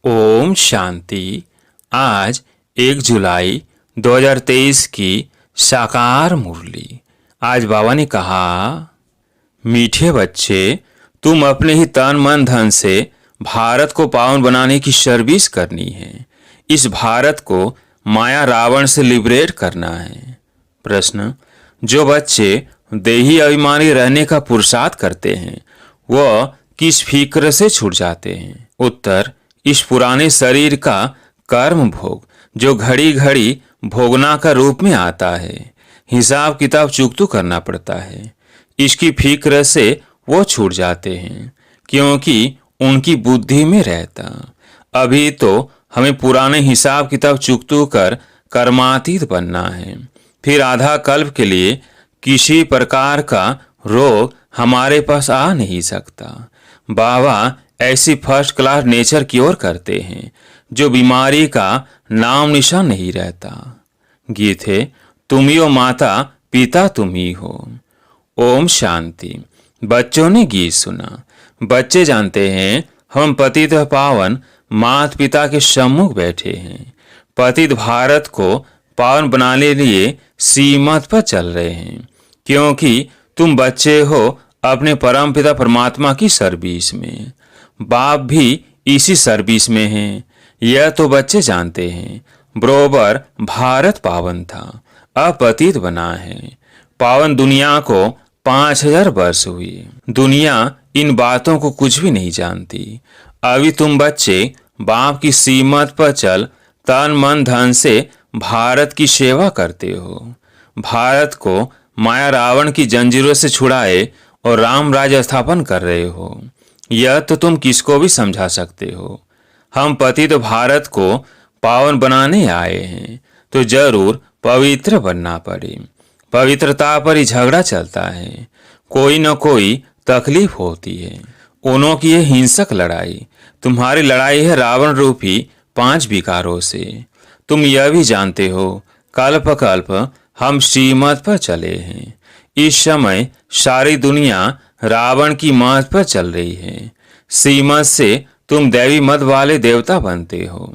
ओम शांति। आज 1 जुलाई 2023 की साकार मुरली। आज बाबा ने कहा, मीठे बच्चे, तुम अपने ही तन मन धन से भारत को पावन बनाने की सर्विस करनी है। इस भारत को माया रावण से लिबरेट करना है। प्रश्न, जो बच्चे देही अभिमानी रहने का पुरुषार्थ करते हैं वह किस फिक्र से छूट जाते हैं? उत्तर, इस पुराने शरीर का कर्म भोग जो घड़ी घड़ी भोगना का रूप में आता है, हिसाब किताब चुकतू करना पड़ता है। इसकी फिक्र से वो छूट जाते हैं क्योंकि उनकी बुद्धि में रहता। अभी तो हमें पुराने हिसाब किताब चुकतू कर कर्मातीत बनना है। फिर आधा कल्प के लिए किसी प्रकार का रोग हमारे पास आ नहीं सकता। बाबा ऐसी फर्स्ट क्लास नेचर क्योर करते हैं जो बीमारी का नाम निशान नहीं रहता। गीत है, तुम ही हो माता पिता तुम ही हो। ओम शांति। बच्चों ने गीत सुना। बच्चे जानते हैं हम पतित पावन माता पिता के सम्मुख बैठे हैं। पतित भारत को पावन बनाने के लिए सीमत पर चल रहे हैं क्योंकि तुम बच्चे हो अपने परम पिता परमात्मा की सर्विस में। बाप भी इसी सर्विस में हैं। यह तो बच्चे जानते हैं। बरोबर भारत पावन था, अब पतित बना है। पावन दुनिया को 5000 वर्ष हुए। दुनिया इन बातों को कुछ भी नहीं जानती। अभी तुम बच्चे बाप की सीमत पर चल तन मन धन से भारत की सेवा करते हो। भारत को माया रावण की जंजीरों से छुड़ाए और राम राज्य स्थापन कर रहे हो। यह तो तुम किसको भी समझा सकते हो। हम पतित भारत को पावन बनाने आए हैं तो जरूर पवित्र बनना पड़े। पवित्रता पर ही झगड़ा चलता है। कोई न कोई तकलीफ होती है। उन्हों की यह हिंसक लड़ाई, तुम्हारी लड़ाई है रावण रूपी 5 विकारों से। तुम यह भी जानते हो कल्प कल्प हम श्रीमत पर चले हैं। इस समय सारी दुनिया रावण की मत पर चल रही है। श्रीमत से तुम दैवी मत वाले देवता बनते हो।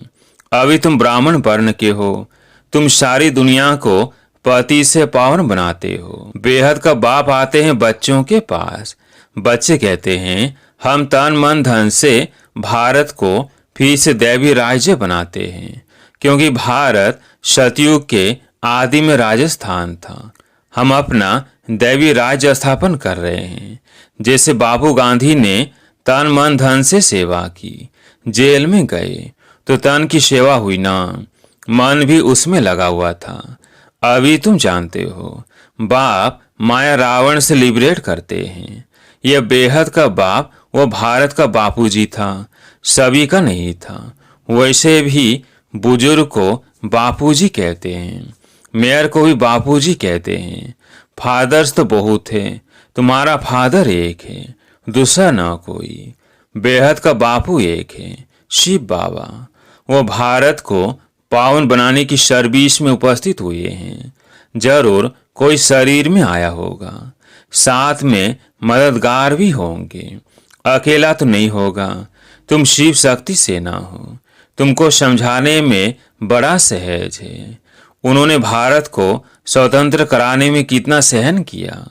अभी तुम ब्राह्मण वर्ण के हो। तुम सारी दुनिया को पति से पावन बनाते हो। बेहद का बाप आते हैं बच्चों के पास। बच्चे कहते हैं हम तन मन धन से भारत को फिर से दैवी राज्य बनाते हैं क्योंकि भारत सतयुग के आदि में राजस्थान था। हम अपना दैवी राज्य स्थापन कर रहे हैं। जैसे बाबू गांधी ने तन मन धन से सेवा की, जेल में गए तो तन की सेवा हुई ना, मन भी उसमें लगा हुआ था। अभी तुम जानते हो बाप माया रावण से लिबरेट करते हैं। यह बेहद का बाप वो भारत का बापूजी था, सभी का नहीं था। वैसे भी बुजुर्ग को बापूजी कहते हैं, मेयर को भी बापूजी कहते हैं। फादर्स तो बहुत है, तुम्हारा फादर एक है, दूसरा ना कोई। बेहद का बापू एक है, शिव बाबा। वो भारत को पावन बनाने की सर्विस में उपस्थित हुए हैं। जरूर कोई शरीर में आया होगा, साथ में मददगार भी होंगे। अकेला तो नहीं होगा। तुम शिव शक्ति सेना हो। तुमको समझाने में बड़ा सहज है। उन्होंने भारत को स्वतंत्र कराने में कितना सहन किया।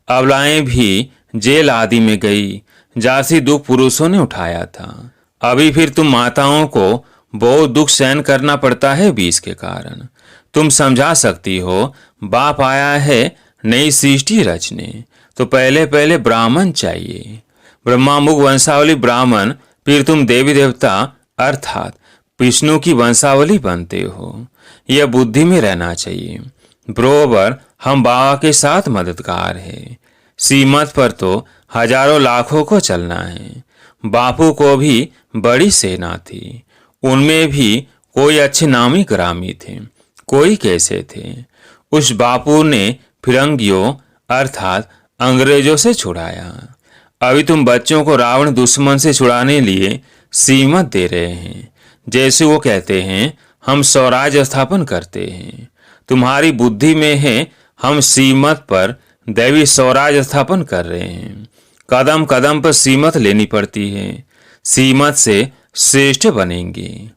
अबलाएं भी जेल आदि में गई, जासी दुख पुरुषों ने उठाया था। अभी फिर तुम माताओं को बहुत दुख सहन करना पड़ता है बीज के कारण। तुम समझा सकती हो बाप आया है नई सृष्टि रचने, तो पहले पहले ब्राह्मण चाहिए। ब्रह्मामुख वंशावली ब्राह्मण, फिर तुम देवी देवता अर्थात विष्णु की वंशावली बनते हो। यह बुद्धि में रहना चाहिए। बरोबर हम बाबा के साथ मददगार है। सीमत पर तो हजारों लाखों को चलना है। बापू को भी बड़ी सेना थी। उनमें भी कोई अच्छे नामी ग्रामी थे, कोई कैसे थे। उस बापू ने फिरंगियों अर्थात अंग्रेजों से छुड़ाया। अभी तुम बच्चों को रावण दुश्मन से छुड़ाने लिए सीमत दे रहे हैं। जैसे वो कहते हैं हम स्वराज्य स्थापन करते हैं। तुम्हारी बुद्धि में है हम सीमत पर दैवी स्वराज्य स्थापन कर रहे हैं। कदम कदम पर सीमत लेनी पड़ती है। सीमत से श्रेष्ठ बनेंगे।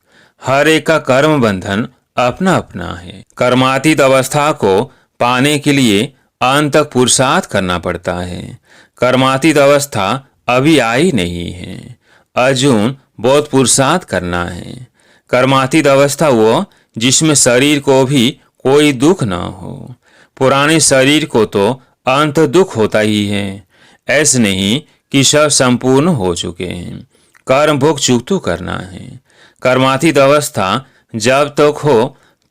हर एक का कर्म बंधन अपना अपना है। कर्मातीत अवस्था को पाने के लिए अंत तक पुरुषार्थ करना पड़ता है। कर्मातीत अवस्था अभी आई नहीं है। अर्जुन, बहुत पुरुषार्थ करना है। कर्मातीत अवस्था वो जिसमें शरीर को भी कोई दुख न हो। पुराने शरीर को तो अंत दुख होता ही है। ऐसे नहीं कि सब संपूर्ण हो चुके हैं। कर्म भोग चुकतू करना है। कर्मातीत अवस्था जब तक हो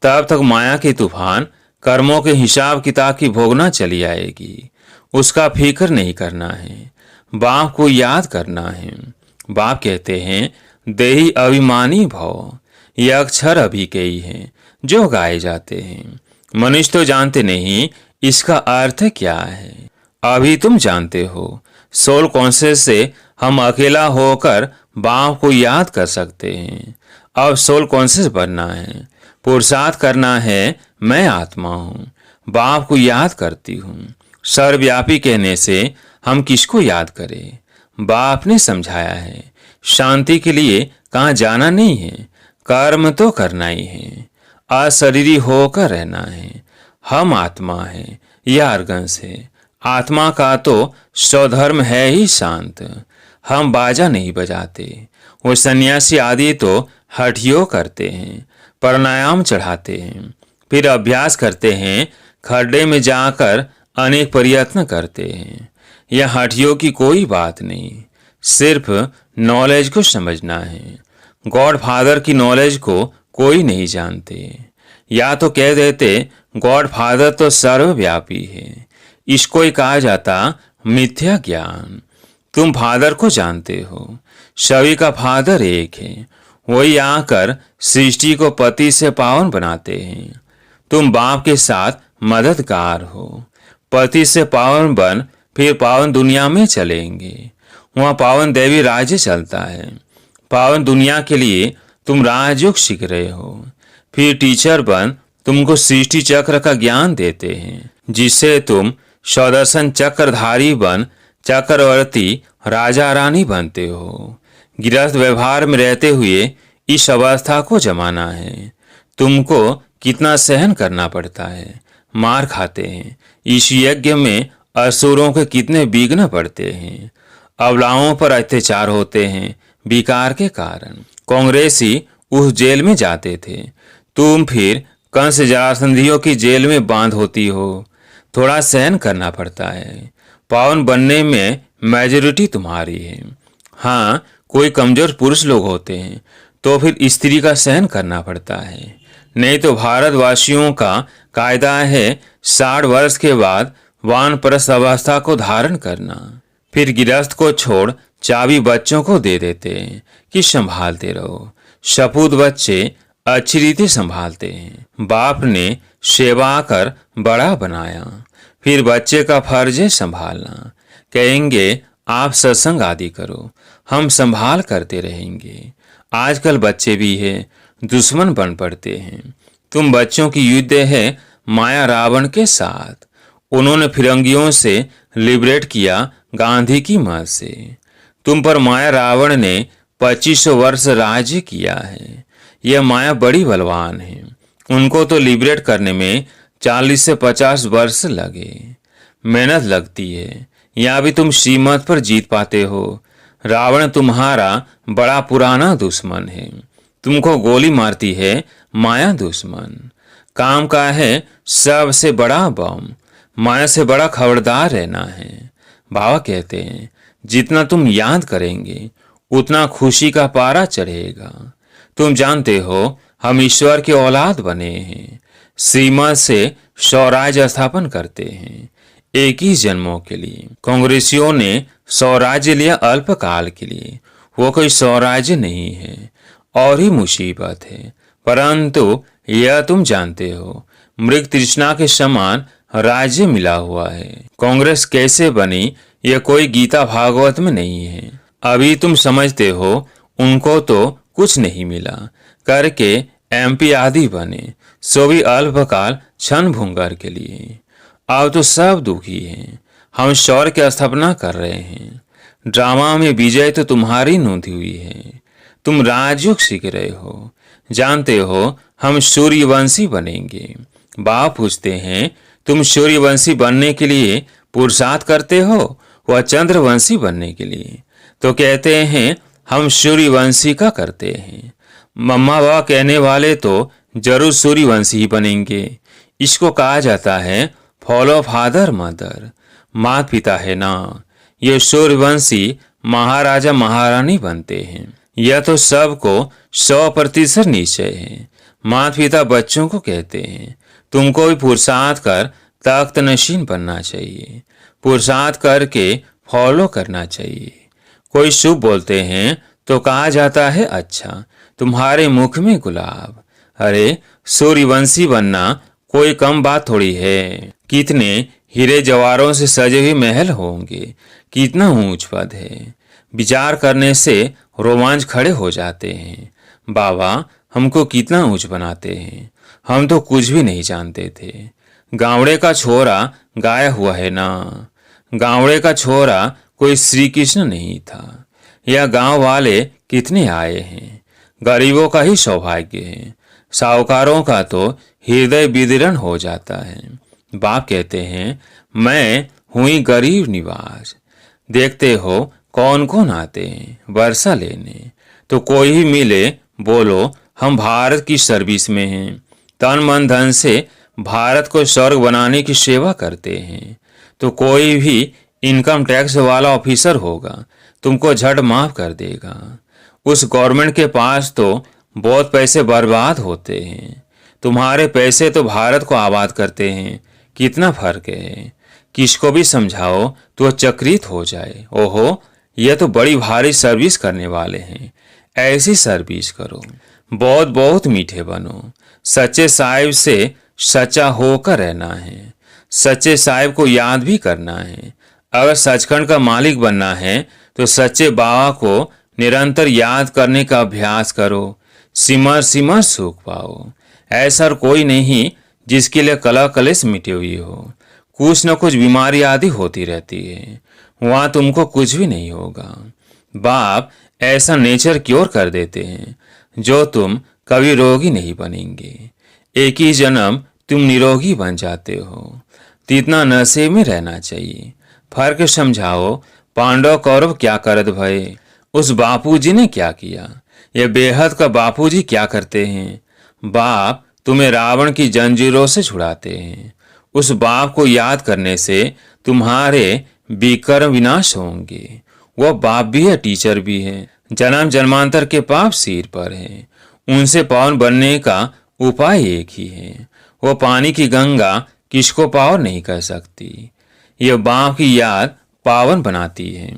तब तक माया के तूफान कर्मों के हिसाब किताब की भोगना चली आएगी। उसका फिक्र नहीं करना है। बाप को याद करना है। बाप कहते हैं, देही अभिमानी भव। यह अक्षर अभी के ही हैं जो गाए जाते हैं। मनुष्य तो जानते नहीं इसका अर्थ क्या है। अभी तुम जानते हो। सोल कॉन्शियस से हम अकेला होकर बाप को याद कर सकते हैं। अब सोल कॉन्शियस बनना है, पुरुषार्थ करना है। मैं आत्मा हूँ, बाप को याद करती हूँ। सर्वव्यापी कहने से हम किसको याद करें? बाप ने समझाया है, शांति के लिए कहाँ जाना नहीं है, कर्म तो करना ही है। अशरीरी होकर रहना है। हम आत्मा है, यह अर्गंस है। आत्मा का तो स्वधर्म है ही शांत। हम बाजा नहीं बजाते। वो सन्यासी आदि तो हठियों करते हैं, प्राणायाम चढ़ाते हैं, फिर अभ्यास करते हैं, खड्डे में जाकर अनेक प्रयत्न करते हैं। यह हठियों की कोई बात नहीं, सिर्फ नॉलेज को समझना है। गॉड फादर की नॉलेज को कोई नहीं जानते। या तो कह देते गॉड फादर तो सर्वव्यापी है। इसको ही कहा जाता मिथ्या ज्ञान। तुम फादर को जानते हो, सभी का फादर एक है। वही आकर सृष्टि को पति से पावन बनाते हैं। तुम बाप के साथ मददगार हो। पति से पावन बन फिर पावन दुनिया में चलेंगे। वहाँ पावन देवी राज्य चलता है। पावन दुनिया के लिए तुम राजयोग सीख रहे हो। फिर टीचर बन तुमको सृष्टि चक्र का ज्ञान देते हैं, जिससे तुम स्वदर्शन चक्रधारी बन चक्रवर्ती राजा रानी बनते हो। गृहस्थ व्यवहार में रहते हुए इस अवस्था को जमाना है। तुमको कितना सहन करना पड़ता है, मार खाते हैं। इस यज्ञ में असुरों के कितने विघ्न पड़ते हैं। अबलाओं पर अत्याचार होते हैं विकार के कारण। कांग्रेसी उस जेल में जाते थे, तुम फिर कंस जरासंधियों की जेल में बांध होती हो। थोड़ा सहन करना पड़ता है। पावन बनने में मेजॉरिटी तुम्हारी है। हाँ, कोई कमजोर पुरुष लोग होते हैं तो फिर स्त्री का सहन करना पड़ता है। नहीं तो भारतवासियों का कायदा है 60 वर्ष के बाद वानप्रस्थ अवस्था को धारण करना। फिर गृहस्थ को छोड़ चाबी बच्चों को दे देते हैं कि संभालते रहो। सपूत बच्चे अच्छी रीति संभालते हैं। बाप ने सेवा कर बड़ा बनाया, फिर बच्चे का फर्ज है संभालना। कहेंगे आप सत्संग आदि करो, हम संभाल करते रहेंगे। आजकल बच्चे भी है दुश्मन बन पड़ते हैं। तुम बच्चों की युद्ध है माया रावण के साथ। उन्होंने फिरंगियों से लिबरेट किया गांधी की मौत से। तुम पर माया रावण ने 2500 वर्ष राज्य किया है। यह माया बड़ी बलवान है। उनको तो लिबरेट करने में 40 से 50 वर्ष लगे। मेहनत लगती है। यहाँ भी तुम श्रीमत पर जीत पाते हो। रावण तुम्हारा बड़ा पुराना दुश्मन है। तुमको गोली मारती है माया दुश्मन। काम का है सबसे बड़ा बम। माया से बड़ा खबरदार रहना है। बाबा कहते हैं जितना तुम याद करेंगे उतना खुशी का पारा चढ़ेगा। तुम जानते हो हम ईश्वर के औलाद बने हैं। श्रीमत से स्वराज्य स्थापन करते हैं एक ही जन्मों के लिए। कांग्रेसियों ने स्वराज्य लिया अल्पकाल के लिए। वो कोई स्वराज्य नहीं है और ही मुसीबत है। परंतु यह तुम जानते हो मृग तृष्णा के समान राज्य मिला हुआ है। कांग्रेस कैसे बनी यह कोई गीता भागवत में नहीं है। अभी तुम समझते हो उनको तो कुछ नहीं मिला करके एमपी आदि बने, सो भी अल्पकाल क्षण भंगुर के लिए। अब तो सब दुखी हैं। हम शौर्य की स्थापना कर रहे हैं। ड्रामा में विजय तो तुम्हारी नोंधी हुई है। तुम राजयोग सीख रहे हो, जानते हो हम सूर्यवंशी बनेंगे। बाप पूछते हैं, तुम सूर्यवंशी बनने के लिए पुरुषार्थ करते हो व चंद्रवंशी बनने के लिए? तो कहते हैं हम सूर्यवंशी का करते हैं। मम्मा बाबा कहने वाले तो जरूर सूर्यवंशी ही बनेंगे। इसको कहा जाता है फॉलो फादर मदर, माता पिता है ना। ये सूर्यवंशी महाराजा महारानी बनते हैं। यह तो सबको 100% निश्चय है। माता पिता बच्चों को कहते हैं तुमको भी पुरुषार्थ कर तख्त नशीन बनना चाहिए, पुरुषार्थ करके फॉलो करना चाहिए। कोई शुभ बोलते हैं तो कहा जाता है अच्छा तुम्हारे मुख में गुलाब। अरे सूर्यवंशी बनना कोई कम बात थोड़ी है। कितने हीरे जवाहरों से सजे हुए महल होंगे, कितना ऊंच पद है। विचार करने से रोमांच खड़े हो जाते हैं। बाबा हमको कितना ऊंच बनाते हैं, हम तो कुछ भी नहीं जानते थे। गावड़े का छोरा गाया हुआ है ना। गावड़े का छोरा कोई श्री कृष्ण नहीं था। यह गांव वाले कितने आए हैं, गरीबों का ही सौभाग्य है। साहूकारों का तो हृदय विदीर्ण हो जाता है। बाप कहते हैं मैं हुई गरीब निवास। देखते हो कौन कौन आते हैं वर्षा लेने। तो कोई भी मिले बोलो हम भारत की सर्विस में हैं, तन मन धन से भारत को स्वर्ग बनाने की सेवा करते हैं। तो कोई भी इनकम टैक्स वाला ऑफिसर होगा तुमको झट माफ कर देगा। उस गवर्नमेंट के पास तो बहुत पैसे बर्बाद होते हैं, तुम्हारे पैसे तो भारत को आबाद करते हैं। कितना फर्क है। किसको भी समझाओ तो वह चक्रित हो जाए। ओहो यह तो बड़ी भारी सर्विस करने वाले हैं, ऐसी सर्विस करो। बहुत बहुत मीठे बनो। सच्चे साहिब से सच्चा होकर रहना है। सच्चे साहिब को याद भी करना है। अगर सचखंड का मालिक बनना है तो सच्चे बाबा को निरंतर याद करने का अभ्यास करो। सिमर सिमर सुख पाओ। ऐसा कोई नहीं जिसके लिए कला कलेश मिटी हुई हो। कुछ न कुछ बीमारी आदि होती रहती है, वहां तुमको कुछ भी नहीं होगा। बाप ऐसा नेचर क्योर कर देते हैं जो तुम कभी रोगी नहीं बनेंगे। एक ही जन्म तुम निरोगी बन जाते हो। तो इतना नशे में रहना चाहिए। फर्क समझाओ। पांडव कौरव क्या करत भय, उस बापूजी ने क्या किया। यह बेहद का बापूजी क्या करते हैं। बाप तुम्हें रावण की जंजीरों से छुड़ाते हैं। उस बाप को याद करने से तुम्हारे विकर्म विनाश होंगे। वह बाप भी है, टीचर भी है। जन्म जन्मांतर के पाप सिर पर है। उनसे पावन बनने का उपाय एक ही है। वो पानी की गंगा किसको पावन नहीं कर सकती। यह बाप की याद पावन बनाती है।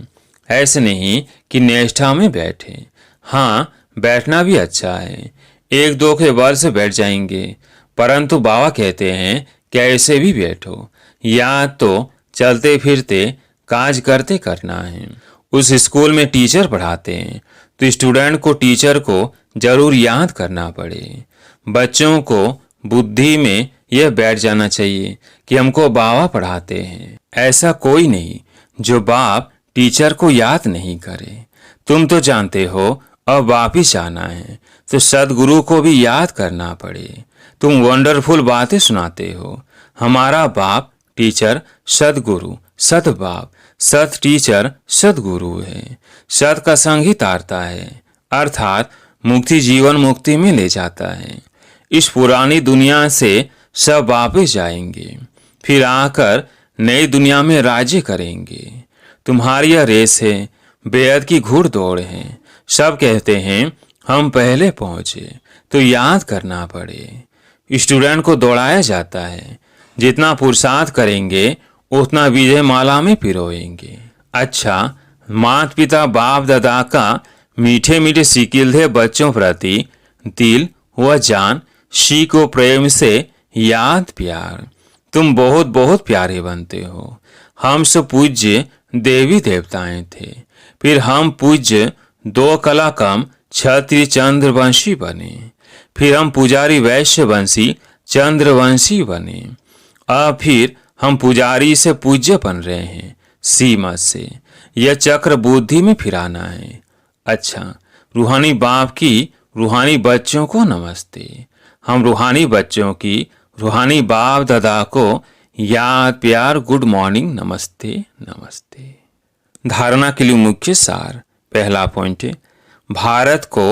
ऐसे नहीं कि निष्ठा में बैठे। हाँ बैठना भी अच्छा है, एक दो के बल से बैठ जाएंगे, परंतु बाबा कहते हैं कैसे भी बैठो। याद तो चलते फिरते काज करते करना है। उस स्कूल में टीचर पढ़ाते हैं तो स्टूडेंट को टीचर को जरूर याद करना पड़े। बच्चों को बुद्धि में यह बैठ जाना चाहिए कि हमको बाबा पढ़ाते हैं। ऐसा कोई नहीं जो बाप टीचर को याद नहीं करे। तुम तो जानते हो अब वापिस आना है तो सदगुरु को भी याद करना पड़े। तुम वंडरफुल बातें सुनाते हो। हमारा बाप टीचर सदगुरु, सद बाप, सत टीचर सदगुरु है। सत का संग ही तारता है, अर्थात मुक्ति जीवन मुक्ति में ले जाता है। इस पुरानी दुनिया से सब वापिस जाएंगे, फिर आकर नई दुनिया में राज्य करेंगे। तुम्हारी यह रेस है, बेहद की घुड़ दौड़ है। सब कहते हैं हम पहले पहुंचे, तो याद करना पड़े। स्टूडेंट को दौड़ाया जाता है, जितना पुरुषार्थ करेंगे उतना विजय माला में पिरोएंगे। अच्छा, माता पिता बाप दादा का मीठे मीठे सिकिलधे बच्चों प्रति दिल व जान शी को प्रेम से याद प्यार। तुम बहुत बहुत प्यारे बनते हो। हम सब पूज्य देवी देवताएं थे, फिर हम पूज्य दो कला कम क्षत्रिय चंद्रवंशी बने, फिर हम पुजारी वैश्य वंशी चंद्रवंशी बने। अब फिर हम पुजारी से पूज्य बन रहे हैं सीमा से। यह चक्र बुद्धि में फिराना है। अच्छा, रूहानी बाप की रूहानी बच्चों को नमस्ते। हम रूहानी बच्चों की रूहानी बाप दादा को याद प्यार गुड मॉर्निंग नमस्ते नमस्ते। धारणा के लिए मुख्य सार। पहला पॉइंट है, भारत को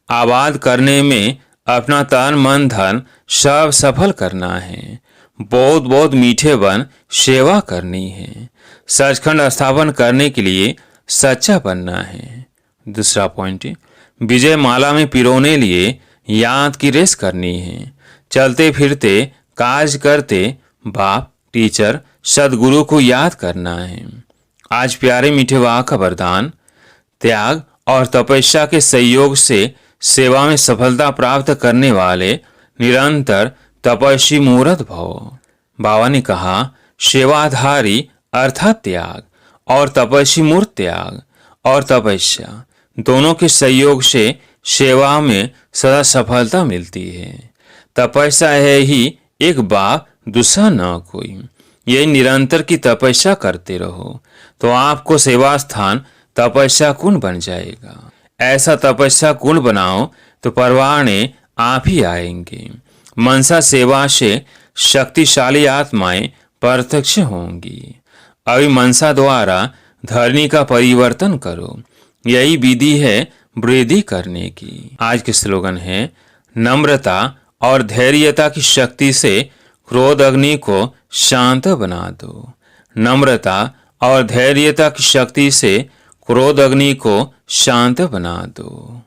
आबाद करने में अपना तन मन धन सब सफल करना है। बहुत बहुत मीठे बन सेवा करनी है। सचखंड स्थापन करने के लिए सच्चा बनना है। दूसरा पॉइंट है, विजय माला में पिरोने लिए याद की रेस करनी है। चलते फिरते काज करते बाप टीचर सदगुरु को याद करना है। आज प्यारे मीठे वाह का वरदान, त्याग और तपस्या के सहयोग से सेवा में सफलता प्राप्त करने वाले निरंतर तपस्वी मूर्त भव। बाबा ने कहा, सेवाधारी अर्थात त्याग और तपस्वी मूर्त त्याग और तपस्या दोनों के सहयोग से सेवा में सदा सफलता मिलती है। तपस्या है ही एक बाप दूसरा न कोई। यही निरंतर की तपस्या करते रहो तो आपको सेवा स्थान तपस्या कुंड बन जाएगा। ऐसा तपस्या कुंड बनाओ तो परवाने आप ही आएंगे। मनसा सेवा से शक्तिशाली आत्माएं प्रत्यक्ष होंगी। अभी मनसा द्वारा धरनी का परिवर्तन करो, यही विधि है वृद्धि करने की। आज के स्लोगन है, नम्रता और धैर्यता की शक्ति से क्रोध अग्नि को शांत बना दो। नम्रता और धैर्यता की शक्ति से क्रोध अग्नि को शांत बना दो।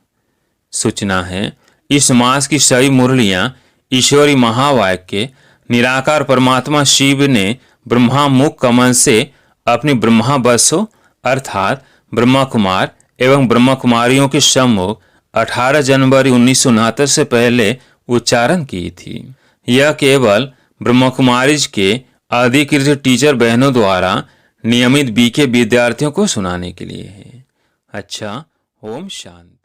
सूचना है, इस मास की सभी मुरलियां ईश्वरी महावाक्य निराकार परमात्मा शिव ने ब्रह्मा मुख कमल से अपनी ब्रह्मा बसों अर्थात ब्रह्मा कुमार एवं ब्रह्मा कुमारियों के सम्मुख 18 जनवरी 1969 से पहले उच्चारण की थी। यह केवल ब्रह्मा कुमारीज के अधिकृत टीचर बहनों द्वारा नियमित बीके विद्यार्थियों को सुनाने के लिए है। अच्छा, ओम शांति।